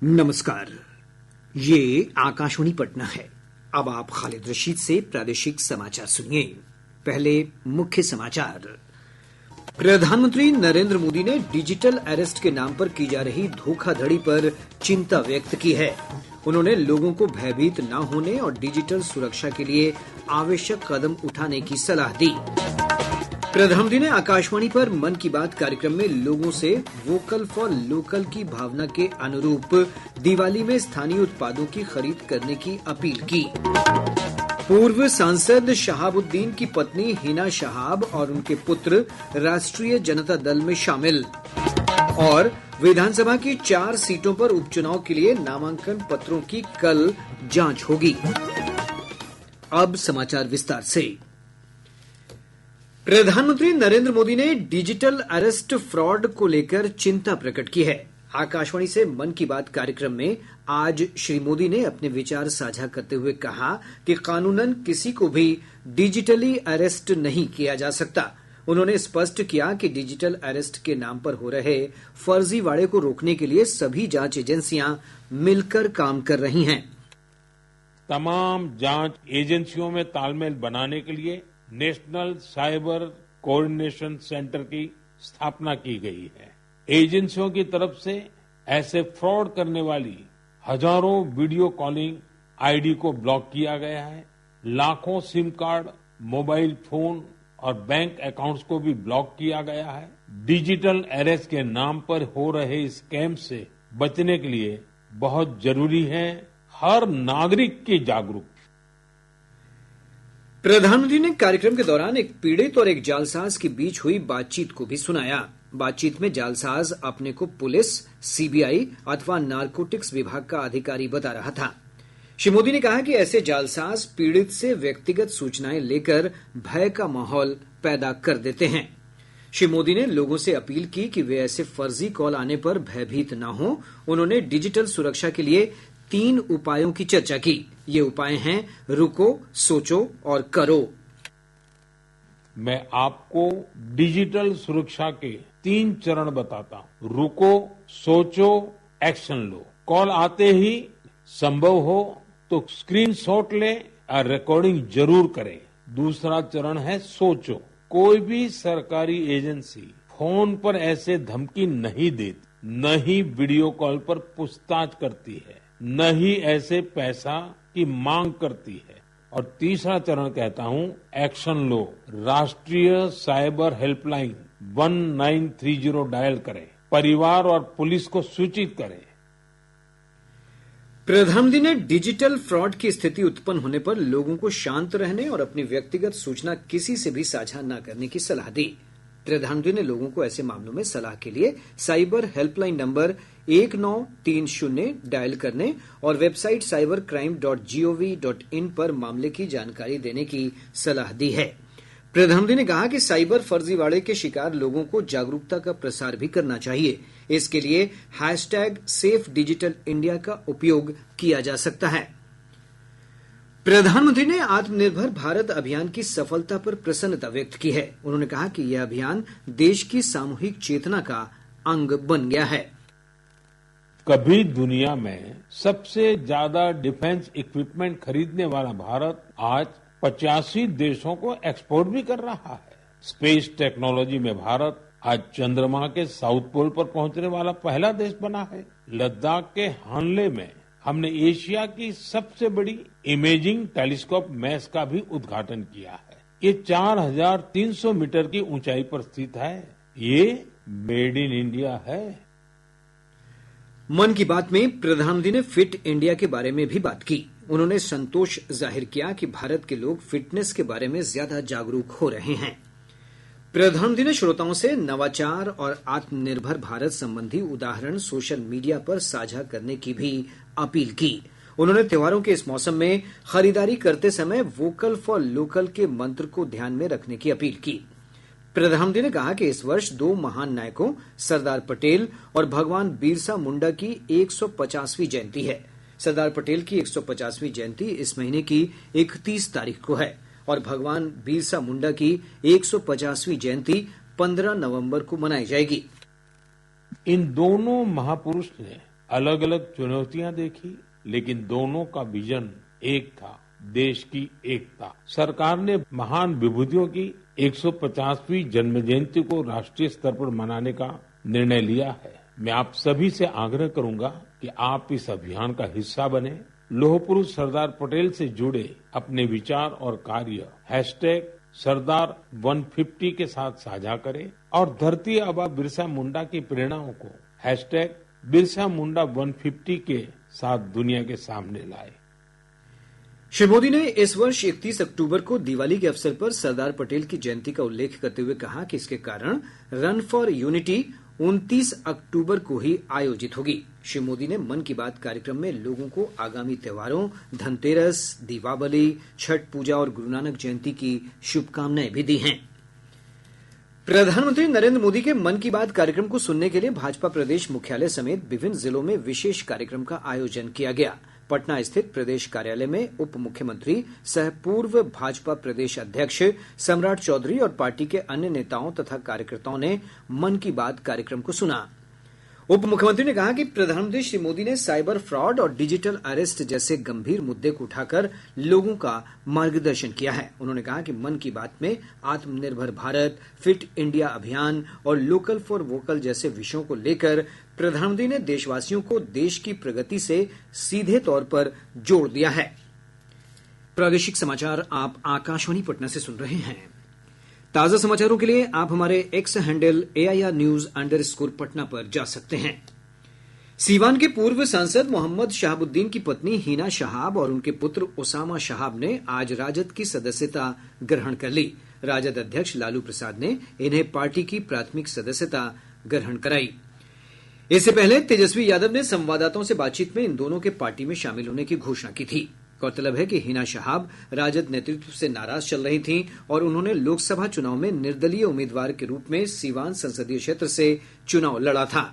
नमस्कार। ये आकाशवाणी पटना है। अब आप खालिद रशीद से प्रादेशिक समाचार सुनिए। पहले मुख्य समाचार। प्रधानमंत्री नरेंद्र मोदी ने डिजिटल अरेस्ट के नाम पर की जा रही धोखाधड़ी पर चिंता व्यक्त की है। उन्होंने लोगों को भयभीत न होने और डिजिटल सुरक्षा के लिए आवश्यक कदम उठाने की सलाह दी। प्रधानमंत्री ने आकाशवाणी पर मन की बात कार्यक्रम में लोगों से वोकल फॉर लोकल की भावना के अनुरूप दिवाली में स्थानीय उत्पादों की खरीद करने की अपील की। पूर्व सांसद शहाबुद्दीन की पत्नी हिना शहाब और उनके पुत्र राष्ट्रीय जनता दल में शामिल। और विधानसभा की 4 सीटों पर उपचुनाव के लिए नामांकन पत्रों की कल जांच होगी। अब समाचार विस्तार से। प्रधानमंत्री नरेंद्र मोदी ने डिजिटल अरेस्ट फ्रॉड को लेकर चिंता प्रकट की है। आकाशवाणी से मन की बात कार्यक्रम में आज श्री मोदी ने अपने विचार साझा करते हुए कहा कि कानूनन किसी को भी डिजिटली अरेस्ट नहीं किया जा सकता। उन्होंने स्पष्ट किया कि डिजिटल अरेस्ट के नाम पर हो रहे फर्जीवाड़े को रोकने के लिए सभी जांच एजेंसियां मिलकर काम कर रही हैं। तमाम जांच एजेंसियों में तालमेल बनाने के लिए नेशनल साइबर कोऑर्डिनेशन सेंटर की स्थापना की गई है। एजेंसियों की तरफ से ऐसे फ्रॉड करने वाली हजारों वीडियो कॉलिंग आईडी को ब्लॉक किया गया है। लाखों सिम कार्ड, मोबाइल फोन और बैंक अकाउंट्स को भी ब्लॉक किया गया है। डिजिटल अरेस्ट के नाम पर हो रहे स्कैम से बचने के लिए बहुत जरूरी है हर नागरिक की जागरूकता। प्रधानमंत्री ने कार्यक्रम के दौरान एक पीड़ित और एक जालसाज के बीच हुई बातचीत को भी सुनाया। बातचीत में जालसाज अपने को पुलिस, सीबीआई अथवा नारकोटिक्स विभाग का अधिकारी बता रहा था। श्री मोदी ने कहा कि ऐसे जालसाज पीड़ित से व्यक्तिगत सूचनाएं लेकर भय का माहौल पैदा कर देते हैं। श्री मोदी ने लोगों से अपील की कि वे ऐसे फर्जी कॉल आने पर भयभीत न हों। उन्होंने डिजिटल सुरक्षा के लिए 3 उपायों की चर्चा की। ये उपाय हैं रुको, सोचो और करो। मैं आपको डिजिटल सुरक्षा के 3 चरण बताता हूं। रुको, सोचो, एक्शन लो। कॉल आते ही संभव हो तो स्क्रीनशॉट लें और रिकॉर्डिंग जरूर करें। दूसरा चरण है सोचो। कोई भी सरकारी एजेंसी फोन पर ऐसे धमकी नहीं देती, न ही वीडियो कॉल पर पूछताछ करती है, न ही ऐसे पैसा की मांग करती है। और तीसरा चरण कहता हूं एक्शन लो। राष्ट्रीय साइबर हेल्पलाइन 1930 डायल करें। परिवार और पुलिस को सूचित करें। प्रधानमंत्री ने डिजिटल फ्रॉड की स्थिति उत्पन्न होने पर लोगों को शांत रहने और अपनी व्यक्तिगत सूचना किसी से भी साझा न करने की सलाह दी। प्रधानमंत्री ने लोगों को ऐसे मामलों में सलाह के लिए साइबर हेल्पलाइन नंबर 1930 डायल करने और वेबसाइट cybercrime.gov.in पर मामले की जानकारी देने की सलाह दी है। प्रधानमंत्री ने कहा कि साइबर फर्जीवाड़े के शिकार लोगों को जागरूकता का प्रसार भी करना चाहिए। इसके लिए #SafeDigitalIndia का उपयोग किया जा सकता है। प्रधानमंत्री ने आत्मनिर्भर भारत अभियान की सफलता पर प्रसन्नता व्यक्त की है। उन्होंने कहा कि यह अभियान देश की सामूहिक चेतना का अंग बन गया है। कभी दुनिया में सबसे ज्यादा डिफेंस इक्विपमेंट खरीदने वाला भारत आज 85 देशों को एक्सपोर्ट भी कर रहा है। स्पेस टेक्नोलॉजी में भारत आज चंद्रमा के साउथ पोल पर पहुंचने वाला पहला देश बना है। लद्दाख के हानले में हमने एशिया की सबसे बड़ी इमेजिंग टेलीस्कोप मैस का भी उद्घाटन किया है। ये 4300 मीटर की ऊंचाई पर स्थित है। ये मेड इन इंडिया है। मन की बात में प्रधानमंत्री ने फिट इंडिया के बारे में भी बात की। उन्होंने संतोष जाहिर किया कि भारत के लोग फिटनेस के बारे में ज्यादा जागरूक हो रहे हैं। प्रधानमंत्री ने श्रोताओं से नवाचार और आत्मनिर्भर भारत संबंधी उदाहरण सोशल मीडिया पर साझा करने की भी अपील की। उन्होंने त्योहारों के इस मौसम में खरीदारी करते समय वोकल फॉर लोकल के मंत्र को ध्यान में रखने की अपील की। प्रधानमंत्री ने कहा कि इस वर्ष 2 महान नायकों सरदार पटेल और भगवान बिरसा मुंडा की 150वीं जयंती है। सरदार पटेल की 150वीं जयंती इस महीने की 31 तारीख को है और भगवान बिरसा मुंडा की 150वीं जयंती 15 नवंबर को मनाई जाएगी। इन दोनों महापुरुष ने अलग अलग चुनौतियां देखी, लेकिन दोनों का विजन एक था, देश की एकता। सरकार ने महान विभूतियों की 150वीं जन्म जयंती को राष्ट्रीय स्तर पर मनाने का निर्णय लिया है। मैं आप सभी से आग्रह करूंगा कि आप इस अभियान का हिस्सा बने, लौह पुरुष सरदार पटेल से जुड़े अपने विचार और कार्य #सरदार 150 के साथ साझा करें और धरती आबा बिरसा मुंडा की प्रेरणाओं को #बिरसा मुंडा 150 के साथ दुनिया के सामने लाए। श्री मोदी ने इस वर्ष 31 अक्टूबर को दिवाली के अवसर पर सरदार पटेल की जयंती का उल्लेख करते हुए कहा कि इसके कारण रन फॉर यूनिटी 29 अक्टूबर को ही आयोजित होगी। श्री मोदी ने मन की बात कार्यक्रम में लोगों को आगामी त्योहारों, धनतेरस, दीपावली, छठ पूजा और गुरु नानक जयंती की शुभकामनाएं भी दी हैं। प्रधानमंत्री नरेंद्र मोदी के मन की बात कार्यक्रम को सुनने के लिए भाजपा प्रदेश मुख्यालय समेत विभिन्न जिलों में विशेष कार्यक्रम का आयोजन किया गया। पटना स्थित प्रदेश कार्यालय में उप मुख्यमंत्री सह पूर्व भाजपा प्रदेश अध्यक्ष सम्राट चौधरी और पार्टी के अन्य नेताओं तथा कार्यकर्ताओं ने मन की बात कार्यक्रम को सुना। उप मुख्यमंत्री ने कहा कि प्रधानमंत्री श्री मोदी ने साइबर फ्रॉड और डिजिटल अरेस्ट जैसे गंभीर मुद्दे को उठाकर लोगों का मार्गदर्शन किया है। उन्होंने कहा कि मन की बात में आत्मनिर्भर भारत, फिट इंडिया अभियान और लोकल फॉर वोकल जैसे विषयों को लेकर प्रधानमंत्री ने देशवासियों को देश की प्रगति से सीधे तौर पर जोड़ दिया है। प्रादेशिक समाचार आप आकाशवाणी पटना से सुन रहे हैं। ताजा समाचारों के लिए आप हमारे एक्स हैंडल AIR_News_पटना पर जा सकते हैं। सीवान के पूर्व सांसद मोहम्मद शहाबुद्दीन की पत्नी हिना शहाब और उनके पुत्र ओसामा शहाब ने आज राजद की सदस्यता ग्रहण कर ली। राजद अध्यक्ष लालू प्रसाद ने इन्हें पार्टी की प्राथमिक सदस्यता ग्रहण कराई। इससे पहले तेजस्वी यादव ने संवाददाताओं से बातचीत में इन दोनों के पार्टी में शामिल होने की घोषणा की थी। गौरतलब है कि हिना शहाब राजद नेतृत्व से नाराज चल रही थीं और उन्होंने लोकसभा चुनाव में निर्दलीय उम्मीदवार के रूप में सीवान संसदीय क्षेत्र से चुनाव लड़ा था।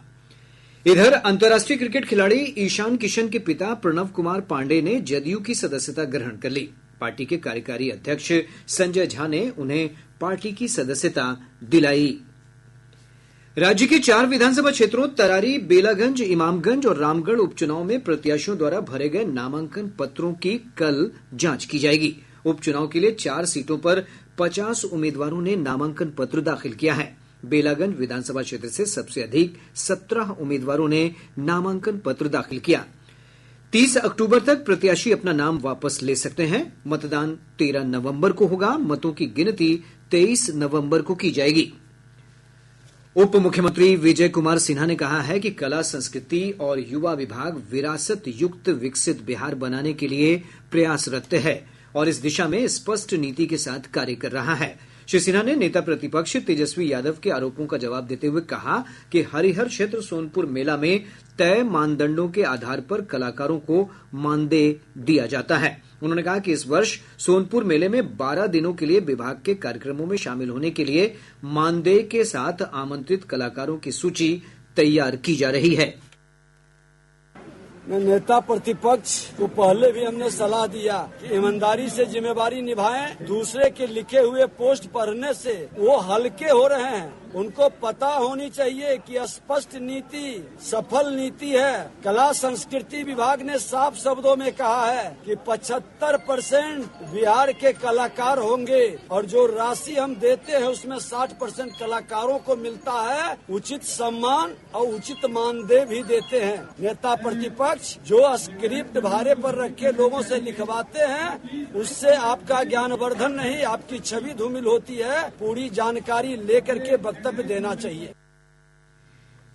इधर अंतर्राष्ट्रीय क्रिकेट खिलाड़ी ईशान किशन के पिता प्रणव कुमार पांडेय ने जदयू की सदस्यता ग्रहण कर ली। पार्टी के कार्यकारी अध्यक्ष संजय झा ने उन्हें पार्टी की सदस्यता दिलाई। राज्य के 4 विधानसभा क्षेत्रों तरारी, बेलागंज, इमामगंज और रामगढ़ उपचुनाव में प्रत्याशियों द्वारा भरे गए नामांकन पत्रों की कल जांच की जाएगी। उपचुनाव के लिए 4 सीटों पर 50 उम्मीदवारों ने नामांकन पत्र दाखिल किया है। बेलागंज विधानसभा क्षेत्र से सबसे अधिक 17 उम्मीदवारों ने नामांकन पत्र दाखिल किया। 30 अक्टूबर तक प्रत्याशी अपना नाम वापस ले सकते हैं। मतदान 13 नवंबर को होगा। मतों की गिनती 23 नवंबर को की जाएगी। उप मुख्यमंत्री विजय कुमार सिन्हा ने कहा है कि कला, संस्कृति और युवा विभाग विरासत युक्त विकसित बिहार बनाने के लिए प्रयासरत है और इस दिशा में स्पष्ट नीति के साथ कार्य कर रहा है। श्री सिन्हा ने नेता प्रतिपक्ष तेजस्वी यादव के आरोपों का जवाब देते हुए कहा कि हरिहर क्षेत्र सोनपुर मेला में तय मानदंडों के आधार पर कलाकारों को मानदेय दिया जाता है। उन्होंने कहा कि इस वर्ष सोनपुर मेले में 12 दिनों के लिए विभाग के कार्यक्रमों में शामिल होने के लिए मानदेय के साथ आमंत्रित कलाकारों की सूची तैयार की जा रही है। नेता प्रतिपक्ष को पहले भी हमने सलाह दिया कि ईमानदारी से जिम्मेवारी निभाएं। दूसरे के लिखे हुए पोस्ट पढ़ने से वो हल्के हो रहे हैं। उनको पता होनी चाहिए कि स्पष्ट नीति सफल नीति है। कला संस्कृति विभाग ने साफ शब्दों में कहा है कि 75% बिहार के कलाकार होंगे और जो राशि हम देते हैं उसमें 60% कलाकारों को मिलता है। उचित सम्मान और उचित मानदेय भी देते हैं। नेता प्रतिपक्ष जो स्क्रिप्ट भारे पर रखे लोगों से लिखवाते हैं उससे आपका ज्ञानवर्धन नहीं, आपकी छवि धूमिल होती है। पूरी जानकारी लेकर के वक्तव्य देना चाहिए।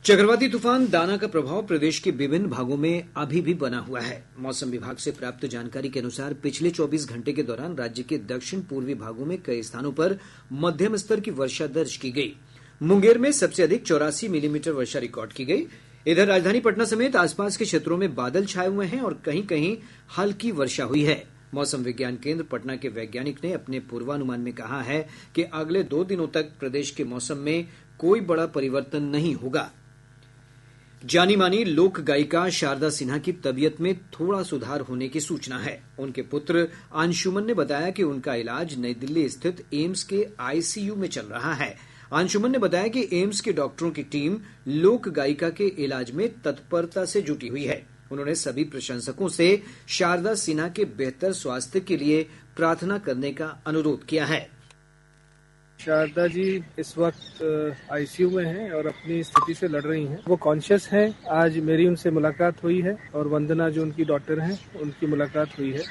चक्रवाती तूफान दाना का प्रभाव प्रदेश के विभिन्न भागों में अभी भी बना हुआ है। मौसम विभाग से प्राप्त जानकारी के अनुसार पिछले 24 घंटे के दौरान राज्य के दक्षिण पूर्वी भागों में कई स्थानों पर मध्यम स्तर की वर्षा दर्ज की गई। मुंगेर में सबसे अधिक 84 मिलीमीटर वर्षा रिकॉर्ड की गई। इधर राजधानी पटना समेत आसपास के क्षेत्रों में बादल छाए हुए हैं और कहीं कहीं हल्की वर्षा हुई है। मौसम विज्ञान केंद्र पटना के वैज्ञानिक ने अपने पूर्वानुमान में कहा है कि अगले 2 दिनों तक प्रदेश के मौसम में कोई बड़ा परिवर्तन नहीं होगा। जानी मानी लोक गायिका शारदा सिन्हा की तबीयत में थोड़ा सुधार होने की सूचना है। उनके पुत्र अंशुमन ने बताया कि उनका इलाज नई दिल्ली स्थित एम्स के आईसीयू में चल रहा है। अंशुमन ने बताया कि एम्स के डॉक्टरों की टीम लोक गायिका के इलाज में तत्परता से जुटी हुई है। उन्होंने सभी प्रशंसकों से शारदा सिन्हा के बेहतर स्वास्थ्य के लिए प्रार्थना करने का अनुरोध किया है। शारदा जी इस वक्त आईसीयू में हैं और अपनी स्थिति से लड़ रही हैं। वो कॉन्शियस हैं। आज मेरी उनसे मुलाकात हुई है और वंदना जो उनकी डॉक्टर हैं उनकी मुलाकात हुई है।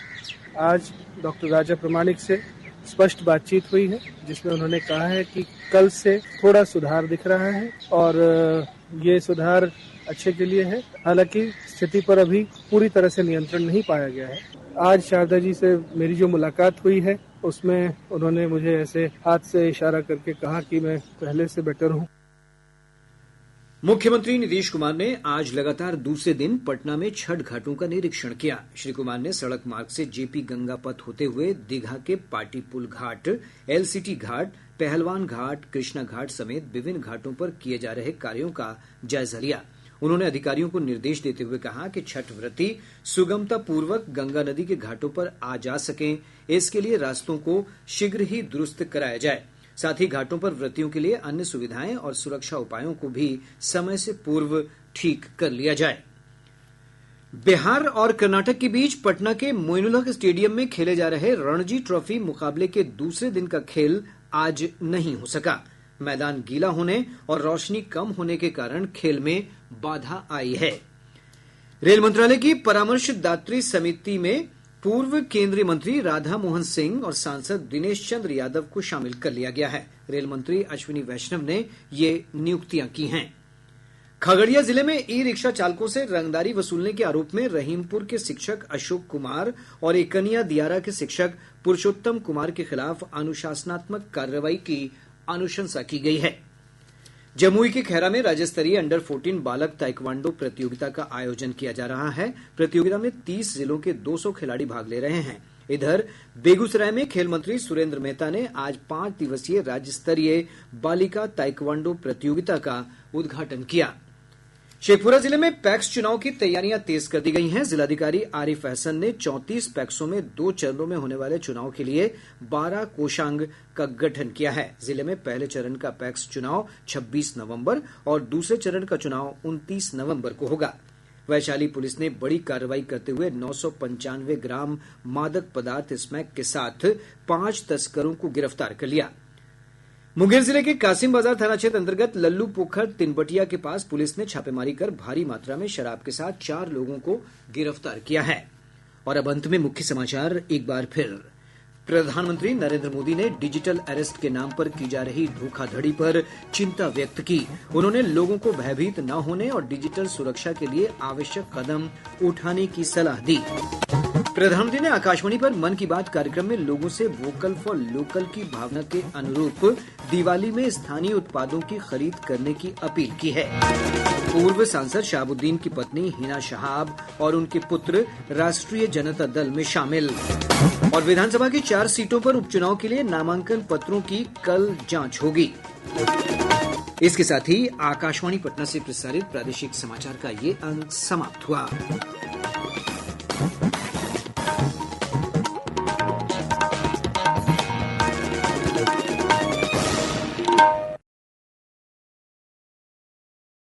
आज डॉक्टर राजा प्रमाणिक से स्पष्ट बातचीत हुई है जिसमें उन्होंने कहा है कि कल से थोड़ा सुधार दिख रहा है और ये सुधार अच्छे के लिए है। हालांकि स्थिति पर अभी पूरी तरह से नियंत्रण नहीं पाया गया है। आज शारदा जी से मेरी जो मुलाकात हुई है उसमें उन्होंने मुझे ऐसे हाथ से इशारा करके कहा कि मैं पहले से बेटर हूं। मुख्यमंत्री नीतीश कुमार ने आज लगातार दूसरे दिन पटना में छठ घाटों का निरीक्षण किया। श्री कुमार ने सड़क मार्ग से जेपी गंगा पथ होते हुए दीघा के पाटी पुल घाट, एलसीटी घाट, पहलवान घाट, कृष्णा घाट समेत विभिन्न घाटों पर किए जा रहे कार्यों का जायजा लिया। उन्होंने अधिकारियों को निर्देश देते हुए कहा कि छठ व्रती सुगमता पूर्वक गंगा नदी के घाटों पर आ जा सकें, इसके लिए रास्तों को शीघ्र ही दुरुस्त कराया जाए। साथ ही घाटों पर व्रतियों के लिए अन्य सुविधाएं और सुरक्षा उपायों को भी समय से पूर्व ठीक कर लिया जाए। बिहार और कर्नाटक के बीच पटना के मोइनुलहक स्टेडियम में खेले जा रहे रणजी ट्रॉफी मुकाबले के दूसरे दिन का खेल आज नहीं हो सका। मैदान गीला होने और रोशनी कम होने के कारण खेल में बाधा आई है। रेल मंत्रालय की परामर्शदात्री समिति में पूर्व केंद्रीय मंत्री राधा मोहन सिंह और सांसद दिनेश चंद्र यादव को शामिल कर लिया गया है। रेल मंत्री अश्विनी वैष्णव ने ये नियुक्तियां की हैं। खगड़िया जिले में ई रिक्शा चालकों से रंगदारी वसूलने के आरोप में रहीमपुर के शिक्षक अशोक कुमार और एकनिया दियारा के शिक्षक पुरुषोत्तम कुमार के खिलाफ अनुशासनात्मक कार्रवाई की अनुशंसा की गई है। जमुई के खैरा में राज्य स्तरीय अंडर 14 बालक ताइक्वांडो प्रतियोगिता का आयोजन किया जा रहा है। प्रतियोगिता में 30 जिलों के 200 खिलाड़ी भाग ले रहे हैं। इधर बेगूसराय में खेल मंत्री सुरेंद्र मेहता ने आज 5 दिवसीय राज्य स्तरीय बालिका ताइक्वांडो प्रतियोगिता का उद्घाटन किया। शेखपुरा जिले में पैक्स चुनाव की तैयारियां तेज कर दी गई हैं। जिलाधिकारी आरिफ अहसन ने 34 पैक्सों में 2 चरणों में होने वाले चुनाव के लिए 12 कोषांग का गठन किया है। जिले में पहले चरण का पैक्स चुनाव 26 नवंबर और दूसरे चरण का चुनाव 29 नवंबर को होगा। वैशाली पुलिस ने बड़ी कार्रवाई करते हुए 995 ग्राम मादक पदार्थ स्मैक के साथ 5 तस्करों को गिरफ्तार कर लिया। मुंगेर जिले के कासिम बाजार थाना क्षेत्र अंतर्गत लल्लू पोखर तिनबटिया के पास पुलिस ने छापेमारी कर भारी मात्रा में शराब के साथ 4 लोगों को गिरफ्तार किया है। और अब अंत में मुख्य समाचार एक बार फिर। प्रधानमंत्री नरेंद्र मोदी ने डिजिटल अरेस्ट के नाम पर की जा रही धोखाधड़ी पर चिंता व्यक्त की। उन्होंने लोगों को भयभीत न होने और डिजिटल सुरक्षा के लिए आवश्यक कदम उठाने की सलाह दी। प्रधानमंत्री ने आकाशवाणी पर मन की बात कार्यक्रम में लोगों से वोकल फॉर लोकल की भावना के अनुरूप दिवाली में स्थानीय उत्पादों की खरीद करने की अपील की है। पूर्व सांसद शहाबुद्दीन की पत्नी हिना शहाब और उनके पुत्र राष्ट्रीय जनता दल में शामिल। और विधानसभा की 4 सीटों पर उपचुनाव के लिए नामांकन पत्रों की कल जांच होगी। इसके साथ ही आकाशवाणी पटना से प्रसारित प्रादेशिक समाचार का ये अंक समाप्त हुआ।